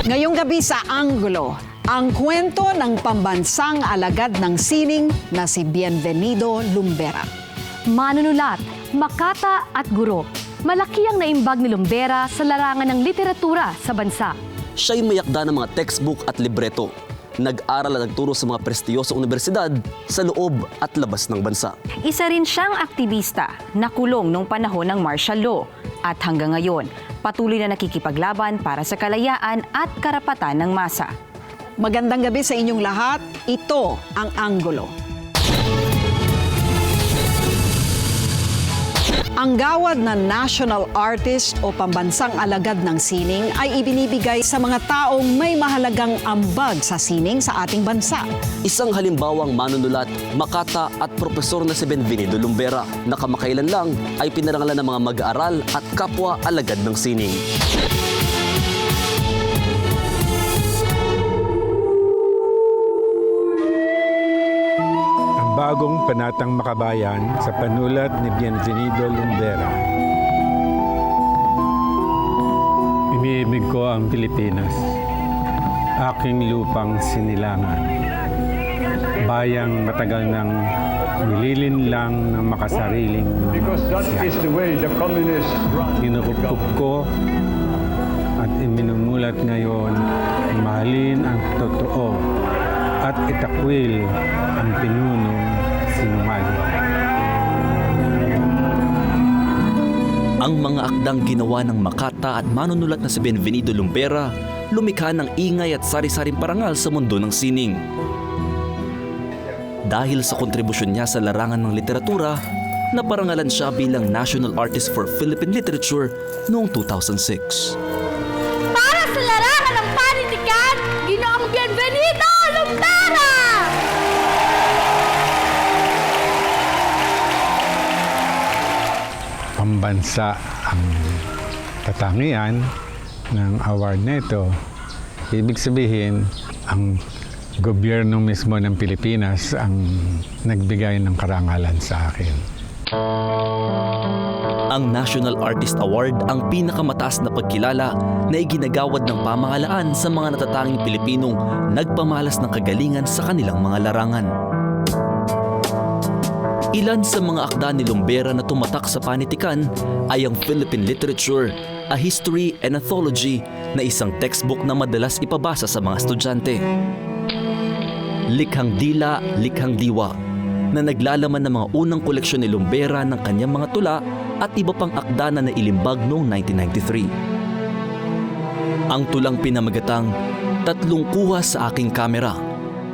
Ngayong gabi sa Anggulo, ang kwento ng pambansang alagad ng sining na si Bienvenido Lumbera. Manunulat, makata at guro. Malaki ang naimbag ni Lumbera sa larangan ng literatura sa bansa. Siya'y mayakda ng mga textbook at libreto. Nag-aral at nagturo sa mga prestiyosong universidad sa loob at labas ng bansa. Isa rin siyang aktivista na kulong nung panahon ng martial law. At hanggang ngayon, patuloy na nakikipaglaban para sa kalayaan at karapatan ng masa. Magandang gabi sa inyong lahat. Ito ang Anggulo. Ang gawad na national artist o pambansang alagad ng sining ay ibinibigay sa mga taong may mahalagang ambag sa sining sa ating bansa. Isang halimbawang manunulat, makata at propesor na si Bienvenido Lumbera na kamakailan lang ay pinarangalan ng mga mag-aaral at kapwa alagad ng sining. Bagong panatang makabayan sa panulat ni Bienvenido Lumbera. Iniibig ko ang Pilipinas, aking lupang sinilangan. Bayang matagal nang nililinlang ng makasariling mga Kinukupkup ko at iminumulat ngayon, mahalin ang totoo at itakwil ang pinunong sinungaling. Ang mga akdang ginawa ng makata at manunulat na si Bienvenido Lumbera lumikha ng ingay at sari-saring parangal sa mundo ng sining. Dahil sa kontribusyon niya sa larangan ng literatura, naparangalan siya bilang National Artist for Philippine Literature noong 2006. Para sa larangan ng panindigan, Ginoong Bienvenido Lumbera! Pambansa ang katangian ng award nito. Ibig sabihin, ang gobyerno mismo ng Pilipinas ang nagbigay ng karangalan sa akin. Ang National Artist Award ang pinakamataas na pagkilala na iginagawad ng pamahalaan sa mga natatanging Pilipinong nagpamalas ng kagalingan sa kanilang mga larangan. Ilan sa mga akda ni Lumbera na tumatak sa panitikan ay ang Philippine Literature, A History and Anthology na isang textbook na madalas ipabasa sa mga estudyante. Likhang Dila, Likhang Diwa na naglalaman ng mga unang koleksyon ni Lumbera ng kanyang mga tula at iba pang akda na nailimbag noong 1993. Ang tulang pinamagatang Tatlong Kuha sa Aking Kamera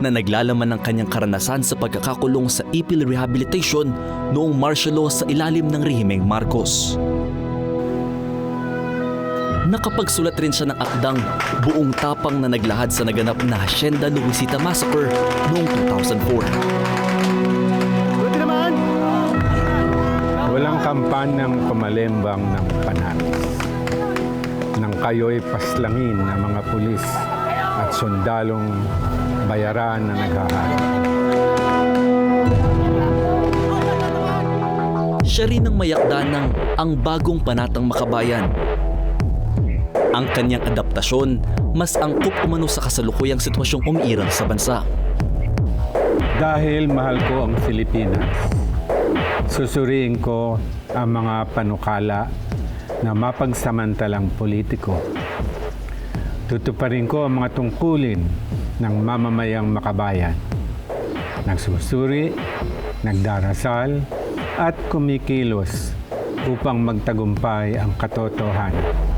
na naglalaman ng kanyang karanasan sa pagkakakulong sa Ipil Rehabilitation noong martial law sa ilalim ng rehimeng Marcos. Nakapagsulat rin siya ng akdang Buong Tapang na naglahad sa naganap na Hacienda Luisita Massacre noong 2004. Walang kampanang pamalembang ng panatis nang kayo'y paslangin ng mga pulis at sundalong bayaran na naghahari. Siya rin ang mayakda ng Ang Bagong Panatang Makabayan. Ang kanyang adaptasyon mas angkop umano sa kasalukuyang sitwasyong umiiral sa bansa. Dahil mahal ko ang Pilipinas, susuriin ko ang mga panukala na mapagsamantalang politiko. Tutuparin ko ang mga tungkulin ng mamamayang makabayan. Nagsusuri, nagdarasal, at kumikilos upang magtagumpay ang katotohanan.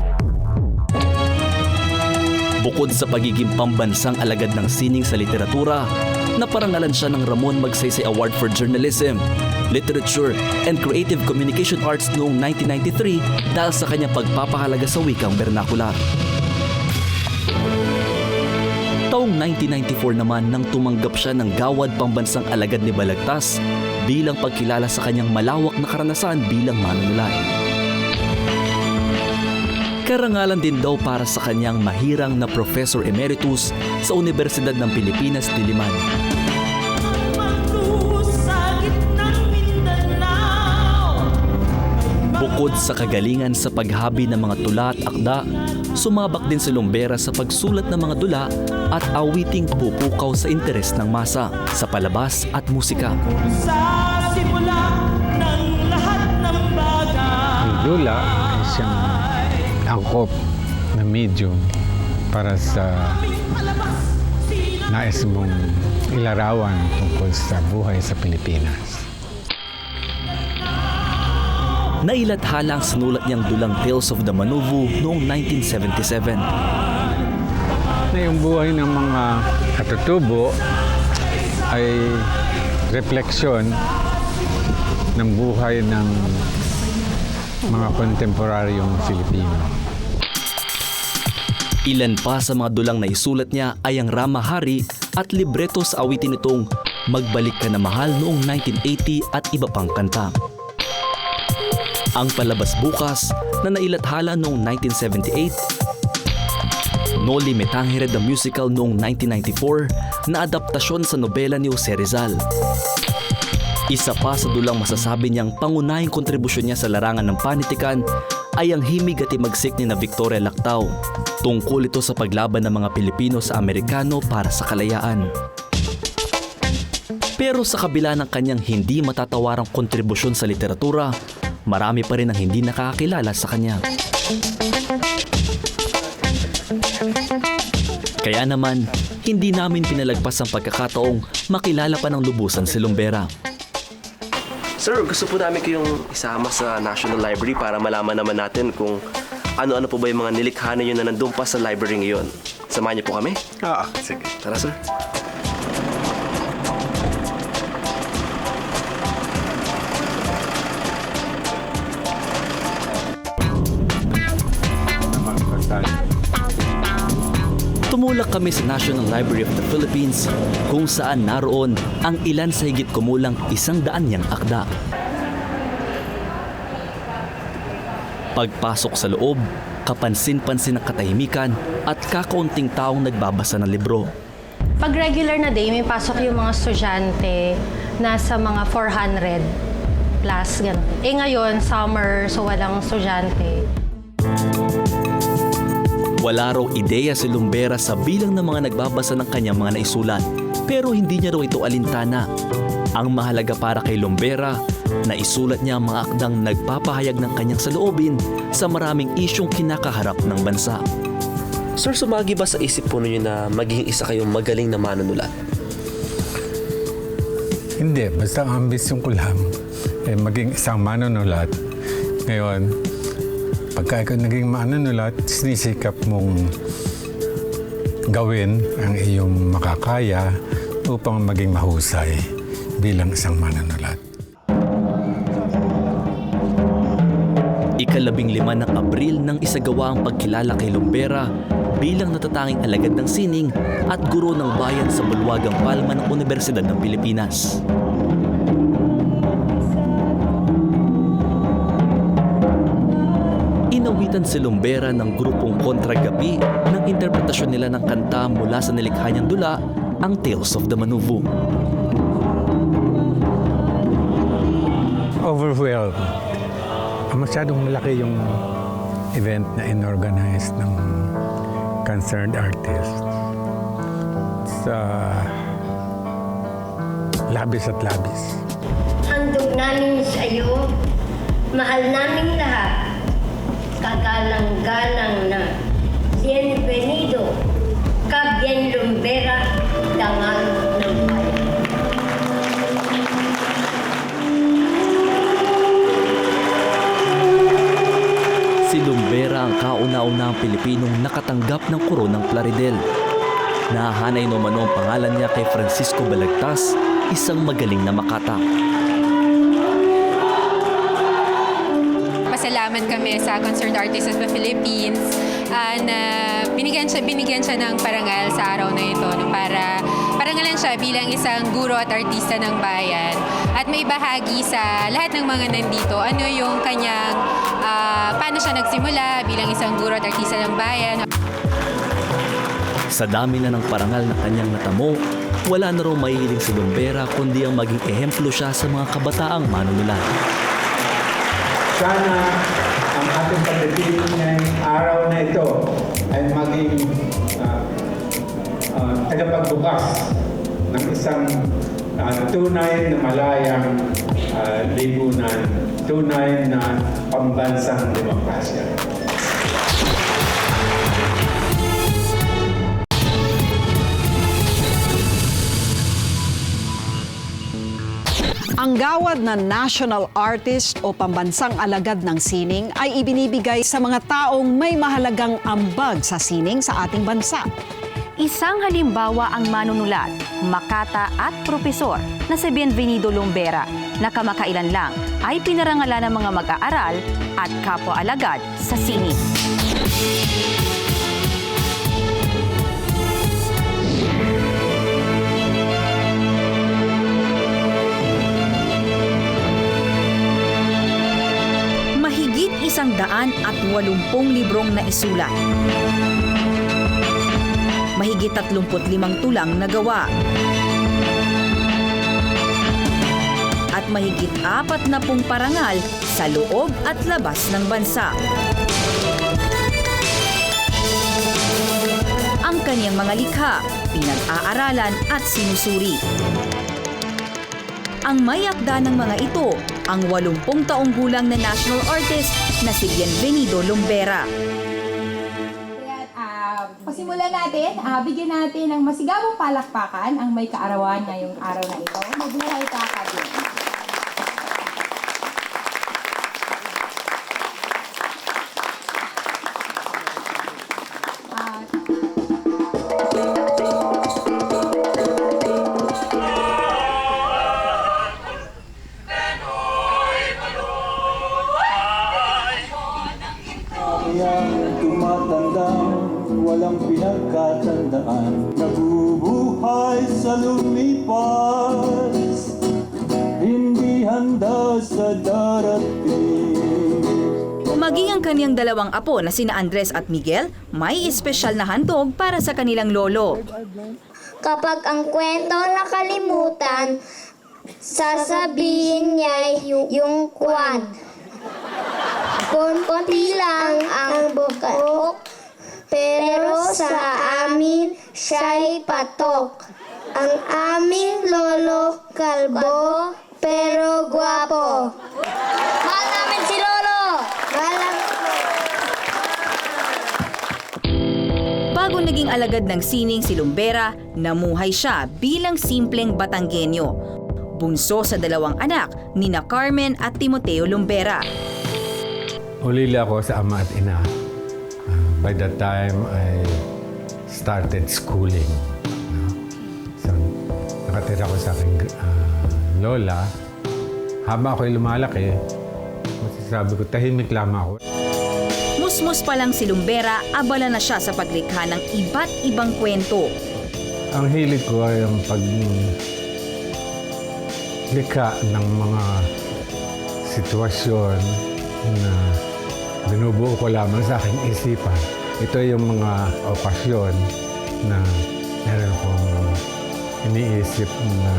Bukod sa pagiging pambansang alagad ng sining sa literatura, naparangalan siya ng Ramon Magsaysay Award for Journalism, Literature, and Creative Communication Arts noong 1993 dahil sa kanyang pagpapahalaga sa wikang bernakular. Taong 1994 naman nang tumanggap siya ng Gawad Pambansang Alagad ni Balagtas bilang pagkilala sa kanyang malawak na karanasan bilang manunulat. Karangalan din daw para sa kanyang mahirang na Professor Emeritus sa Universidad ng Pilipinas, Diliman. Bukod Bukod sa kagalingan sa paghabi ng mga tula at akda, sumabak din si Lumbera sa pagsulat ng mga dula at awiting pupukaw sa interes ng masa sa palabas at musika. Ang dula ay siyang angkop na medium para sa nais mong ilarawan tungkol sa buhay sa Pilipinas. Nailathala ang sinulat niyang dulang Tales of the Manuvu noong 1977. Na yung buhay ng mga katutubo ay refleksyon ng buhay ng mga kontemporaryong Filipino. Ilan pa sa mga dulang na isulat niya ay ang Ramahari at libreto sa awitin nitong Magbalik Ka na Mahal noong 1980 at iba pang kanta. Ang Palabas Bukas na nailathala noong 1978, Noli Me Tangere the Musical noong 1994 na adaptasyon sa nobela ni Jose Rizal. Isa pa sa dulang masasabi niyang pangunahing kontribusyon niya sa larangan ng panitikan ay ang Himig at Imagsik ni na Victoria Lactau. Tungkol ito sa paglaban ng mga Pilipino sa Amerikano para sa kalayaan. Pero sa kabila ng kanyang hindi matatawarang kontribusyon sa literatura, marami pa rin ang hindi nakakakilala sa kanya. Kaya naman, hindi namin pinalagpas ang pagkakataong makilala pa ng lubusan si Lumbera. Sir, gusto po namin kayong isama sa National Library para malaman naman natin kung ano-ano po ba yung mga nilikha ninyo na nandun pa sa library ngayon. Samahan niyo po kami? Sige. Tara, sir. Tumulak kami sa National Library of the Philippines kung saan naroon ang ilan sa higit kumulang 100 niyang akda. Pagpasok sa loob, kapansin-pansin ang katahimikan at kakaunting taong nagbabasa ng libro. Pag regular na day, may pasok yung mga estudyante nasa mga 400 plus, gano'n. Ngayon, summer, so walang estudyante. Wala raw ideya si Lumbera sa bilang ng mga nagbabasa ng kanyang mga naisulat, pero hindi niya raw ito alintana. Ang mahalaga para kay Lumbera, na isulat niya ang mga akdang nagpapahayag ng kanyang saloobin sa maraming isyong kinakaharap ng bansa. Sir, sumagi ba sa isip po ninyo na magiging isa kayong magaling na manunulat? Hindi, basta ang ambisyon ko lang ay maging isang manunulat. Ngayon, pagka ikaw naging manunulat, sinisikap mong gawin ang iyong makakaya upang maging mahusay bilang isang manunulat. Ika-15 ng Abril nang isagawa ang pagkilala kay Lumbera bilang natatanging alagad ng sining at guro ng bayan sa Bulwagang Palma ng Universidad ng Pilipinas. Inawitan si Lumbera ng grupong Kontragabi ng interpretasyon nila ng kanta mula sa nilikha niyang dula, ang Tales of the Manuvu. Overwhelmed. Masyadong malaki yung event na inorganize ng concerned artist. Sa labis at labis. Handog namin sa iyo, mahal namin lahat. Kagalang-galang na Bienvenido, Kabien Lumbera, Dangal ng Bayan. Si Lumbera ang kauna-unahang Pilipinong nakatanggap ng koronang Plaridel. Nahahanay naman ang pangalan niya kay Francisco Balagtas, isang magaling na makata. Pasalamat kami sa Concerned Artists of the Philippines na binigyan siya ng parangal sa araw na ito para parangalan siya bilang isang guro at artista ng bayan at may bahagi sa lahat ng mga nandito ano yung kanyang paano siya nagsimula bilang isang guro at artista ng bayan. Sa dami na ng parangal na kanyang natamo, wala na raw mahihiling si Lumbera kundi ang maging ehemplo siya sa mga kabataang manunulat. Sana ang ating pagdating ngayong araw na ito ay maging tagapagbukas ng isang tunay na malayang lipunan, tunay na pambansang demokrasya. Ang gawad na national artist o pambansang alagad ng sining ay ibinibigay sa mga taong may mahalagang ambag sa sining sa ating bansa. Isang halimbawa ang manunulat, makata at propesor na si Bienvenido Lumbera na kamakailan lang ay pinarangalan ng mga mag-aaral at kapwa-alagad sa sining. Mahigit 180 librong naisulat. Mahigit 35 tulang na gawa. At mahigit 40 parangal sa loob at labas ng bansa. Ang kanyang mga likha, pinag-aaralan at sinusuri. Ang may akda ng mga ito, ang 80 taong gulang na national artist na si Bienvenido Lumbera. Pasimulan natin, bigyan natin ng masigabong palakpakan ang may kaarawan ngayong araw na ito. Mabuhay ka, Kabin. Walang pinagkatandaan, nabubuhay sa lumipas, hindi handa sa darating. Maging ang kaniyang dalawang apo na sina Andres at Miguel, may espesyal na handog para sa kanilang lolo. Kapag ang kwento nakalimutan, sasabihin niya yung kwan. Konti lang ang bukok, pero sa amin siya'y patok. Ang aming lolo kalbo, pero gwapo. Mahal namin si lolo! Bago naging alagad ng sining si Lumbera, namuhay siya bilang simpleng Batanggenyo. Bunso sa dalawang anak, nina Carmen at Timoteo Lumbera. Ulila ako sa ama at ina. By that time, I started schooling. So, nakatira ko sa aking lola. Habang ako'y lumalaki, masasabi ko, tahimik lamang ako. Musmus pa lang si Lumbera, abala na siya sa paglikha ng iba't ibang kwento. Ang hilig ko ay ang paglikha ng mga sitwasyon na binubuo ko lamang sa aking isipan. Ito yung mga okasyon na meron kong iniisip na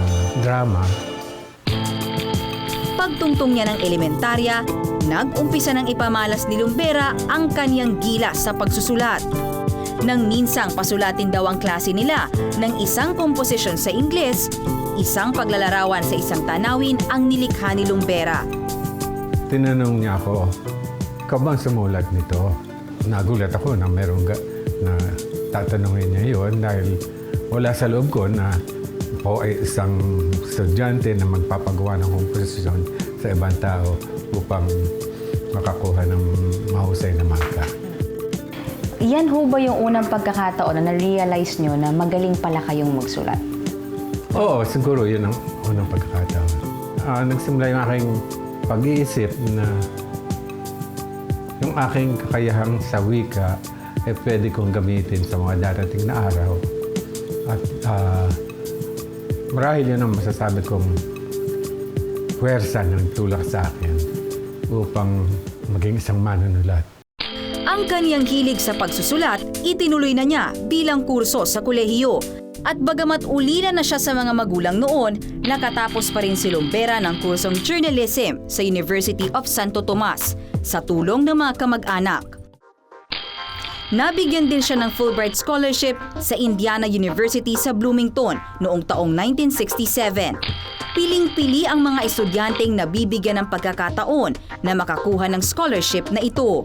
drama. Pagtungtong niya ng elementarya, nag-umpisa ng ipamalas ni Lumbera ang kanyang gilas sa pagsusulat. Nang minsang pasulatin daw ang klase nila ng isang komposisyon sa Ingles, isang paglalarawan sa isang tanawin ang nilikha ni Lumbera. Tinanong niya ako, ikaw bang sumulat nito? Nagulat ako na merong na tatanungin niya yun dahil wala sa loob ko na ako ay isang estudyante na magpapagawa ng komposisyon sa ibang tao upang makakuha ng mahusay na marka. Yan ho ba yung unang pagkakataon na na-realize nyo na magaling pala kayong magsulat? Oo, siguro yun ang unang pagkakataon. Nagsimula yung aking pag-iisip na yung aking kakayahang sa wika ay pwede kong gamitin sa mga darating na araw. At marahil yun ang masasabi kong puwersa ng tulak sa akin upang maging isang manunulat. Ang kaniyang hilig sa pagsusulat, itinuloy na niya bilang kurso sa kolehiyo. At bagamat ulila na siya sa mga magulang noon, nakatapos pa rin si Lumbera ng kursong journalism sa University of Santo Tomas sa tulong ng mga kamag-anak. Nabigyan din siya ng Fulbright Scholarship sa Indiana University sa Bloomington noong taong 1967. Piling-pili ang mga estudyanteng nabibigyan ng pagkakataon na makakuha ng scholarship na ito.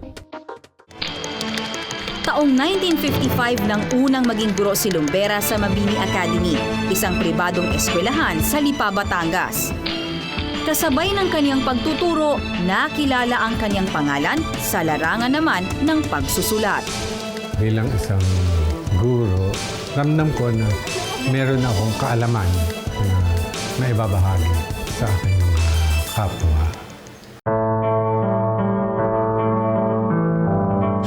Taong 1955 nang unang maging guro si Lumbera sa Mabini Academy, isang pribadong eskwelahan sa Lipa, Batangas. Kasabay ng kaniyang pagtuturo, nakilala ang kaniyang pangalan sa larangan naman ng pagsusulat. Bilang isang guro, ramdam ko na meron akong kaalaman na maibabahagi sa aking mga kapwa.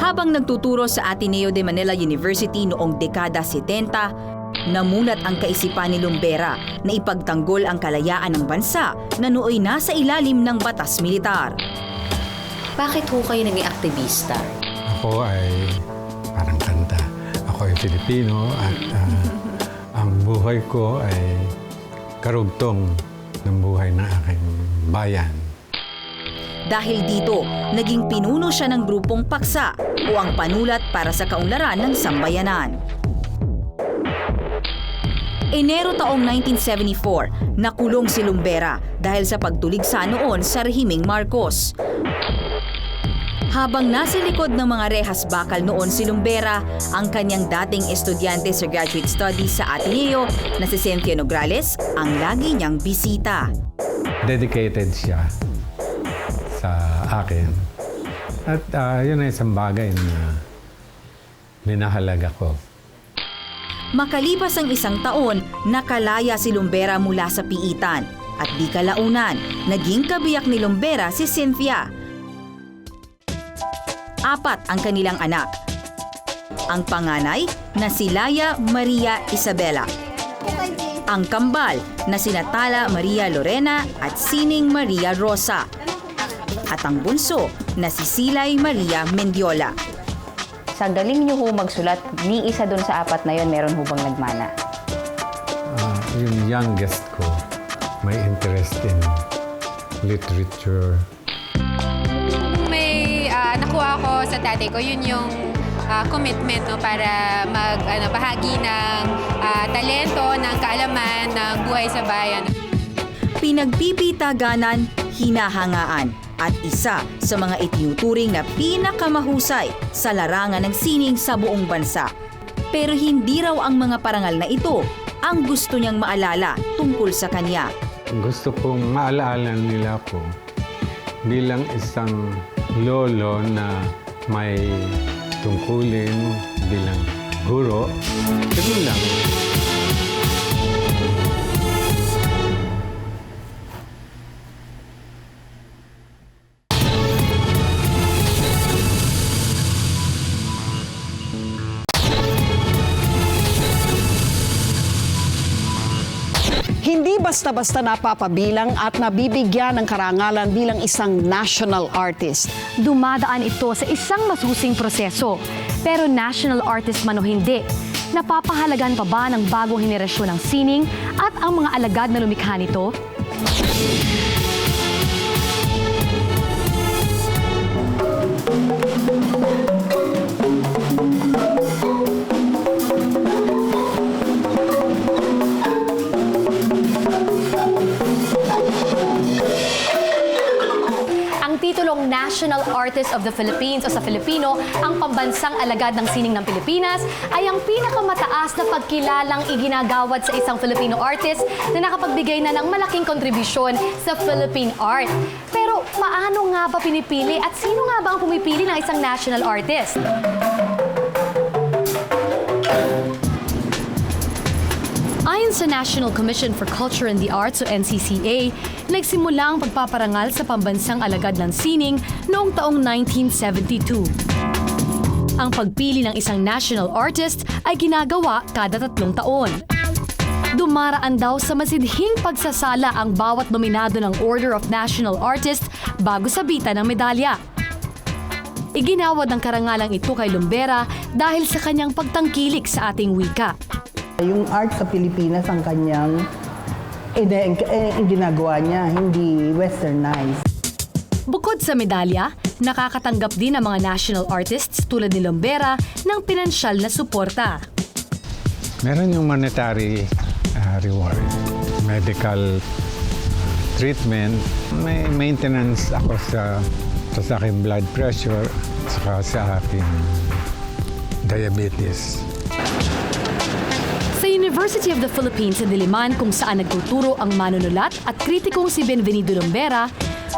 Habang nagtuturo sa Ateneo de Manila University noong dekada 70, namulat ang kaisipan ni Lumbera na ipagtanggol ang kalayaan ng bansa na nooy nasa ilalim ng batas militar. Bakit ho kayo naging aktivista? Ako ay parang kanta. Ako ay Filipino at ang buhay ko ay karugtong ng buhay ng aking bayan. Dahil dito, naging pinuno siya ng grupong Paksa o ang panulat para sa kaunlaran ng sambayanan. Enero taong 1974, nakulong si Lumbera dahil sa pagtuligsa noon sa rehimeng Marcos. Habang nasa likod ng mga rehas bakal noon si Lumbera, ang kanyang dating estudyante sa graduate studies sa Ateneo na si Cynthia Nograles ang lagi niyang bisita. Dedicated siya sa akin. At yun ay isang bagay na minahalaga ko. Makalipas ang isang taon, nakalaya si Lumbera mula sa piitan. At di kalaunan, naging kabiyak ni Lumbera si Cynthia. 4 ang kanilang anak. Ang panganay na si Laya Maria Isabela. Ang kambal na sina Tala Maria Lorena at Sining Maria Rosa. At ang bunso na si Silay Maria Mendiola. Sa galing niyo ho magsulat, ni isa doon sa 4 na yon meron ho bang nagmana? Yung youngest ko, may interest in literature. May nakuha ko sa tatay ko, yun yung commitment no, para bahagi ng talento, ng kaalaman, ng buhay sa bayan. Pinagpipitaganan, hinahangaan, at isa sa mga itinuturing na pinakamahusay sa larangan ng sining sa buong bansa. Pero hindi raw ang mga parangal na ito ang gusto niyang maalala tungkol sa kanya. Gusto kong maalaala nila po bilang isang lolo na may tungkulin bilang guro. Ganun lang. Hindi basta-basta napapabilang at nabibigyan ng karangalan bilang isang national artist. Dumadaan ito sa isang masusing proseso. Pero national artist man o hindi, napapahalagan pa ba ng bagong henerasyon ng sining at ang mga alagad na lumikha nito? Titulong National Artist of the Philippines o sa Filipino, ang pambansang alagad ng sining ng Pilipinas, ay ang pinakamataas na pagkilalang iginagawad sa isang Filipino artist na nakapagbigay na ng malaking kontribusyon sa Philippine art. Pero paano nga ba pinipili at sino nga ba ang pumipili ng isang national artist? Ayon sa National Commission for Culture and the Arts o NCCA, nagsimula ang pagpaparangal sa pambansang alagad ng sining noong taong 1972. Ang pagpili ng isang national artist ay ginagawa kada 3 taon. Dumaraan daw sa masidhing pagsasala ang bawat nominado ng Order of National Artist bago sabitan ng medalya. Iginawad ang karangalang ito kay Lumbera dahil sa kanyang pagtangkilik sa ating wika. Yung art sa Pilipinas ang kanyang ginagawa niya, hindi westernized. Bukod sa medalya, nakakatanggap din ang mga national artists tulad ni Lombera ng pinansyal na suporta. Meron yung monetary reward, medical treatment, may maintenance ako sa aking blood pressure, saka sa aking diabetes. Sa University of the Philippines sa Diliman kung saan nagtuturo ang manunulat at kritikong si Benvenido Lombera,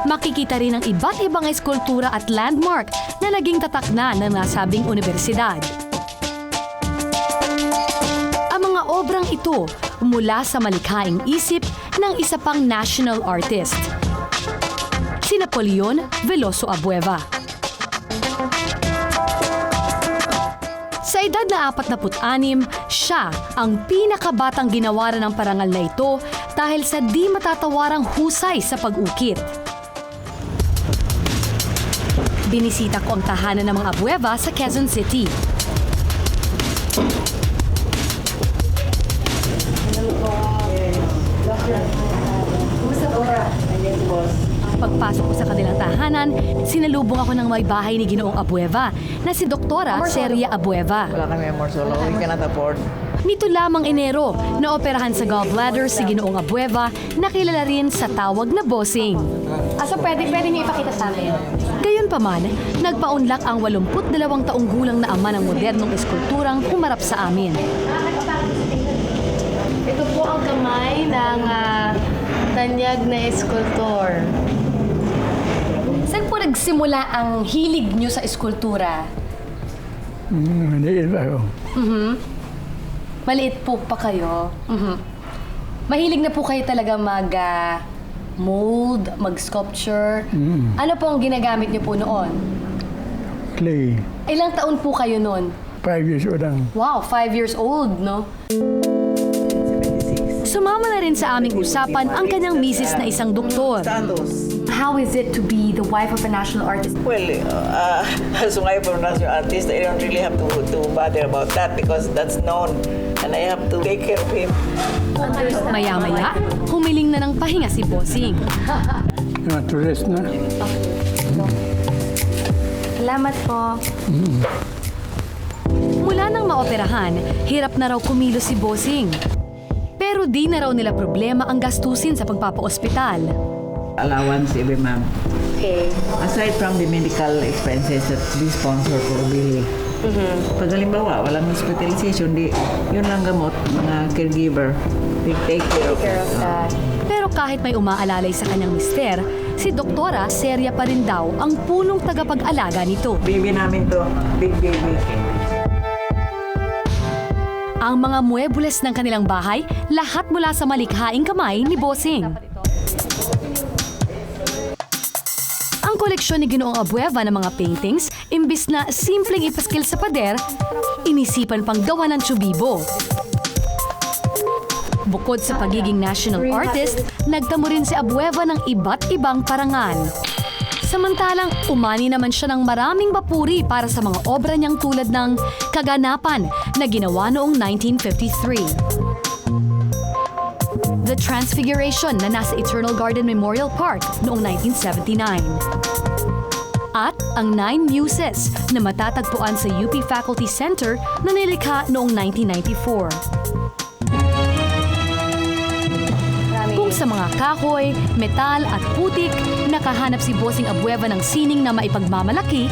makikita rin ang iba't ibang eskultura at landmark na naging tatak na ng nasabing universidad. Ang mga obrang ito mula sa malikhaing isip ng isa pang national artist, si Napoleon Veloso Abueva. Sa edad na 46, siya ang pinakabatang ginawaran ng parangal na ito dahil sa di matatawarang husay sa pag-ukit. Binisita ko ang tahanan ng mga Abueva sa Quezon City. Pagpasok ko sa kanilang tahanan, sinalubong ako ng may bahay ni Ginoong Abueva na si Doktora Seria Abueva. Wala kami amor solo, we cannot afford. Nito lamang Enero, naoperahan sa gallbladder si Ginoong Abueva na kilala rin sa tawag na bossing. So pwede niyo ipakita sa amin? Gayunpaman, nagpaunlak ang 82 taong gulang na ama ng modernong eskulturang humarap sa amin. Ito po ang kamay ng tanyag na eskultor. Saan po nagsimula ang hilig niyo sa eskultura? Maliit ako. Maliit po pa kayo. Mahilig na po kayo talaga mag-mold, mag-sculpture. Ano po ang ginagamit niyo po noon? Clay. Ilang taon po kayo noon? 5 years old lang. Wow, 5 years old, no? Sumama na rin sa aming usapan ang kanyang misis na isang doktor. How is it to be the wife of a national artist? Well, as a wife of a national artist, I don't really have to bother about that because that's known and I have to take care of him. Maya-maya, humiling na ng pahinga si Bossing. To rest na. Salamat po. Mula nang maoperahan, hirap na raw kumilos si Bossing. Pero di na raw nila problema ang gastusin sa pagpapa-ospital. Allowance every month. Okay. Aside from the medical expenses that we sponsor for Billy. Pag halimbawa, walang hospitalization, yun lang gamot, mga caregiver. They take care of that. Pero kahit may umaalalay sa kanyang mister, si Doktora Seria pa rin daw ang punong tagapag-alaga nito. Baby namin to, big baby. Ang mga muebles ng kanilang bahay, lahat mula sa malikhaing kamay ni Bossing. Ang koleksyon ni Ginoong Abueva ng mga paintings, imbis na simpleng ipaskil sa pader, inisipan pang gawa ng tsubibo. Bukod sa pagiging national artist, nagtamo rin si Abueva ng iba't ibang parangal. Samantalang umani naman siya ng maraming papuri para sa mga obra niyang tulad ng Kaganapan na ginawa noong 1953. The Transfiguration na nasa Eternal Garden Memorial Park noong 1979. At ang 9 Muses na matatagpuan sa UP Faculty Center na nilikha noong 1994. Kung sa mga kahoy, metal at putik, nakahanap si Bossing Abueva ng sining na maipagmamalaki.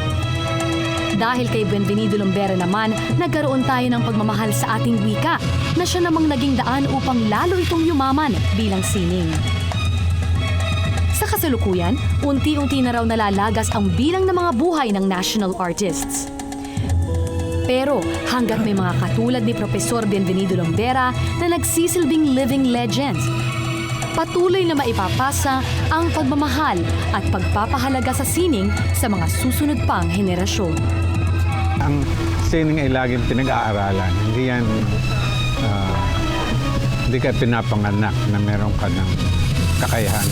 Dahil kay Benvenido Lombera naman, nagkaroon tayo ng pagmamahal sa ating wika na siya namang naging daan upang lalo itong yumaman bilang sining. Sa kasalukuyan, unti-unti na raw nalalagas ang bilang ng mga buhay ng national artists. Pero hanggat may mga katulad ni Profesor Benvenido Lombera na nagsisilbing living legends, patuloy na maipapasa ang pagmamahal at pagpapahalaga sa sining sa mga susunod pang henerasyon. Ang sining ay laging pinag-aaralan. Hindi ka pinapanganak na meron ka ng kakayahan.